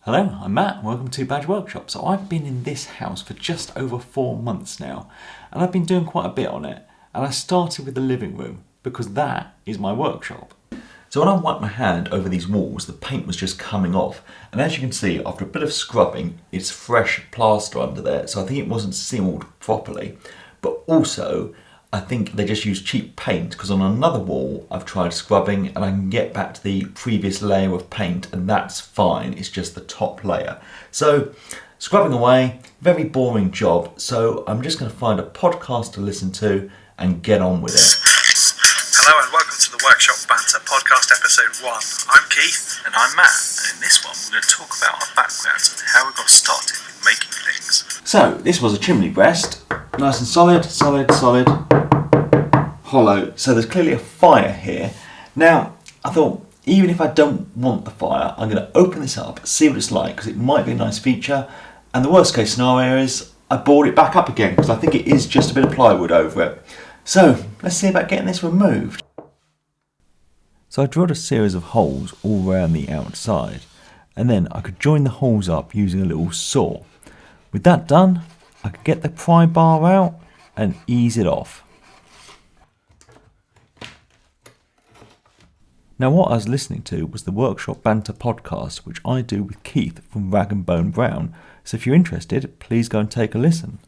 Hello, I'm Matt, welcome to Badge Workshop. So I've been in this house for just over 4 months now, and I've been doing quite a bit on it. And I started with the living room, because that is my workshop. So when I wiped my hand over these walls, the paint was just coming off. And as you can see, after a bit of scrubbing, it's fresh plaster under there, so I think it wasn't sealed properly. But also, I think they just used cheap paint, because on another wall I've tried scrubbing and I can get back to the previous layer of paint and that's fine, it's just the top layer. So scrubbing away, very boring job, so I'm just going to find a podcast to listen to and get on with it. Hello and welcome to the Workshop Banter podcast episode 1. I'm Keith. And I'm Matt, and in this one we're going to talk about our backgrounds and how we got started with making things. So this was a chimney breast, nice and solid, hollow, so there's clearly a fire here. Now I thought, even if I don't want the fire, I'm going to open this up, see what it's like, because it might be a nice feature, and the worst case scenario is I board it back up again, because I think it is just a bit of plywood over it. So let's see about getting this removed. So I drilled a series of holes all around the outside, and then I could join the holes up using a little saw. With that done, I could get the pry bar out and ease it off. Now what I was listening to was the Workshop Banter podcast, which I do with Keith from Rag and Bone Brown, so if you're interested, please go and take a listen.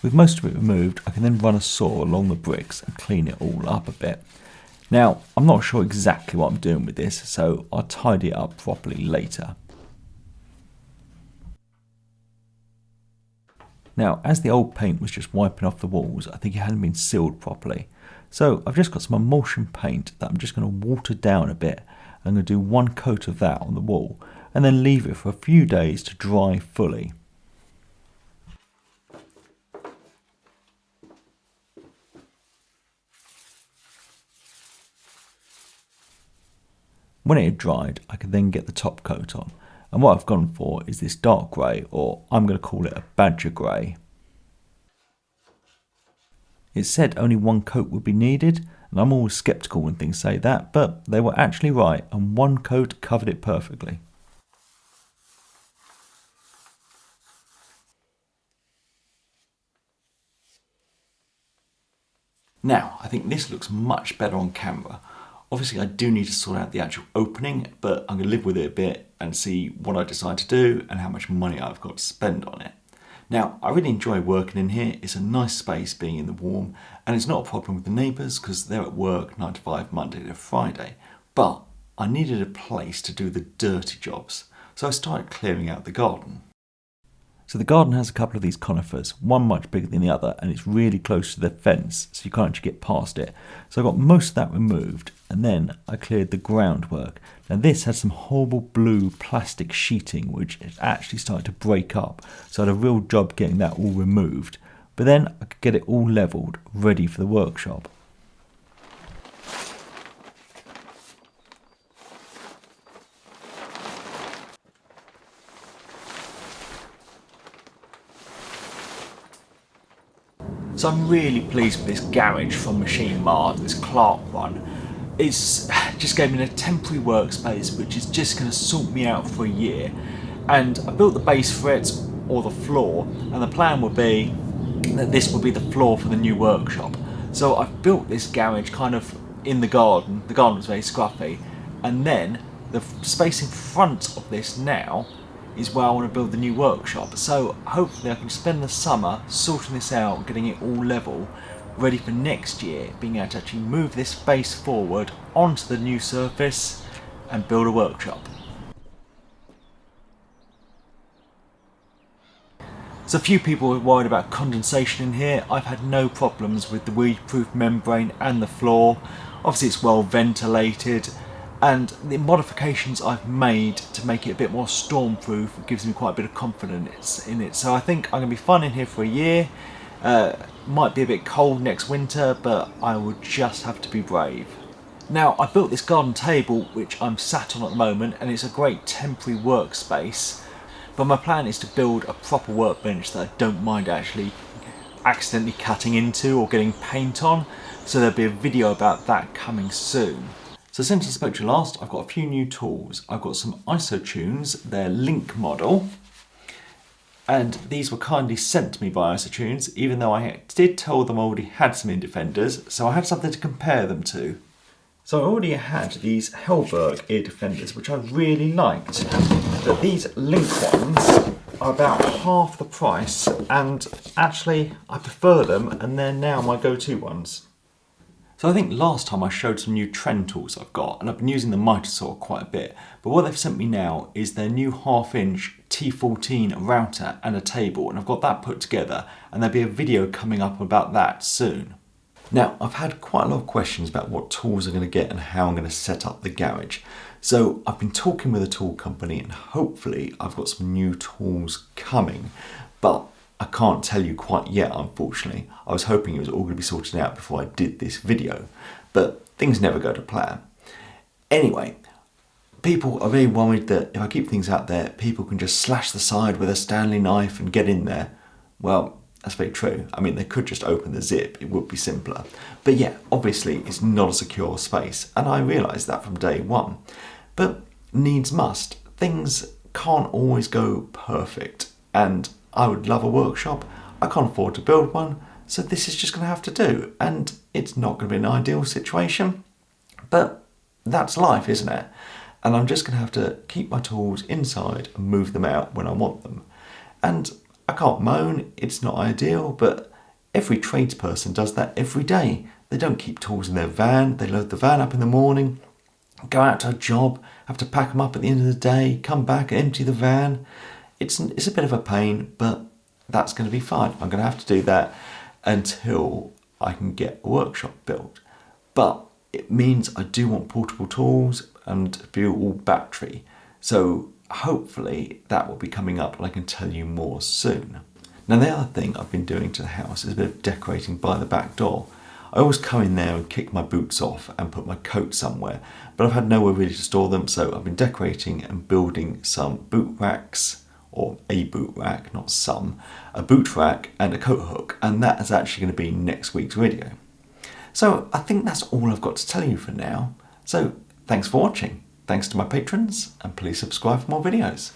With most of it removed, I can then run a saw along the bricks and clean it all up a bit. Now, I'm not sure exactly what I'm doing with this, so I'll tidy it up properly later. Now, as the old paint was just wiping off the walls, I think it hadn't been sealed properly. So I've just got some emulsion paint that I'm just going to water down a bit. I'm going to do one coat of that on the wall and then leave it for a few days to dry fully. When it had dried, I could then get the top coat on. And what I've gone for is this dark grey, or I'm going to call it a badger grey. It said only one coat would be needed, and I'm always sceptical when things say that, but they were actually right, and one coat covered it perfectly. Now, I think this looks much better on camera. Obviously I do need to sort out the actual opening, but I'm going to live with it a bit and see what I decide to do and how much money I've got to spend on it. Now, I really enjoy working in here. It's a nice space being in the warm, and it's not a problem with the neighbours because they're at work 9 to 5 Monday to Friday. But I needed a place to do the dirty jobs, so I started clearing out the garden. So the garden has a couple of these conifers, one much bigger than the other, and it's really close to the fence, so you can't actually get past it. So I got most of that removed, and then I cleared the groundwork. Now this had some horrible blue plastic sheeting, which had actually started to break up, so I had a real job getting that all removed. But then I could get it all levelled, ready for the workshop. So I'm really pleased with this garage from Machine Mart, this Clark one. It's just gave me a temporary workspace which is just going to sort me out for a year. And I built the base for it, or the floor, and the plan would be that this would be the floor for the new workshop. So I've built this garage kind of in the garden. The garden was very scruffy. And then the space in front of this now is where I want to build the new workshop. So hopefully I can spend the summer sorting this out, getting it all level, ready for next year, being able to actually move this space forward onto the new surface and build a workshop. So a few people were worried about condensation in here. I've had no problems with the weed-proof membrane and the floor. Obviously it's well ventilated, and the modifications I've made to make it a bit more storm-proof gives me quite a bit of confidence in it. So I think I'm going to be fine in here for a year. Might be a bit cold next winter, but I would just have to be brave. Now, I built this garden table, which I'm sat on at the moment, and it's a great temporary workspace. But my plan is to build a proper workbench that I don't mind actually accidentally cutting into or getting paint on. So there'll be a video about that coming soon. So since I spoke to you last, I've got a few new tools. I've got some ISO tunes, their Link model, and these were kindly sent to me by ISO tunes, even though I did tell them I already had some Indefenders, so I had something to compare them to. So I already had these Hellberg ear defenders, which I really liked, but these Link ones are about half the price, and actually I prefer them, and they're now my go-to ones. So I think last time I showed some new trend tools I've got, and I've been using the Mitre Saw quite a bit, but what they've sent me now is their new 1/2-inch T14 router and a table, and I've got that put together, and there'll be a video coming up about that soon. Now, I've had quite a lot of questions about what tools I'm going to get and how I'm going to set up the garage. So I've been talking with a tool company, and hopefully I've got some new tools coming, but I can't tell you quite yet, unfortunately. I was hoping it was all going to be sorted out before I did this video, but things never go to plan. Anyway, people are very worried that if I keep things out there, people can just slash the side with a Stanley knife and get in there. Well, that's very true. I mean, they could just open the zip, it would be simpler. But yeah, obviously it's not a secure space, and I realised that from day one. But needs must. Things can't always go perfect, and I would love a workshop. I can't afford to build one, so this is just going to have to do. And it's not going to be an ideal situation, but that's life, isn't it? And I'm just going to have to keep my tools inside and move them out when I want them. And I can't moan, it's not ideal, but every tradesperson does that every day. They don't keep tools in their van, they load the van up in the morning, go out to a job, have to pack them up at the end of the day, come back and empty the van. It's a bit of a pain, but that's going to be fine. I'm going to have to do that until I can get a workshop built. But it means I do want portable tools and to be all battery. So hopefully that will be coming up and I can tell you more soon. Now the other thing I've been doing to the house is a bit of decorating by the back door. I always come in there and kick my boots off and put my coat somewhere, but I've had nowhere really to store them, so I've been decorating and building some boot racks, or a boot rack, not some, a boot rack and a coat hook, and that is actually going to be next week's video. So I think that's all I've got to tell you for now. So thanks for watching, thanks to my patrons, and please subscribe for more videos.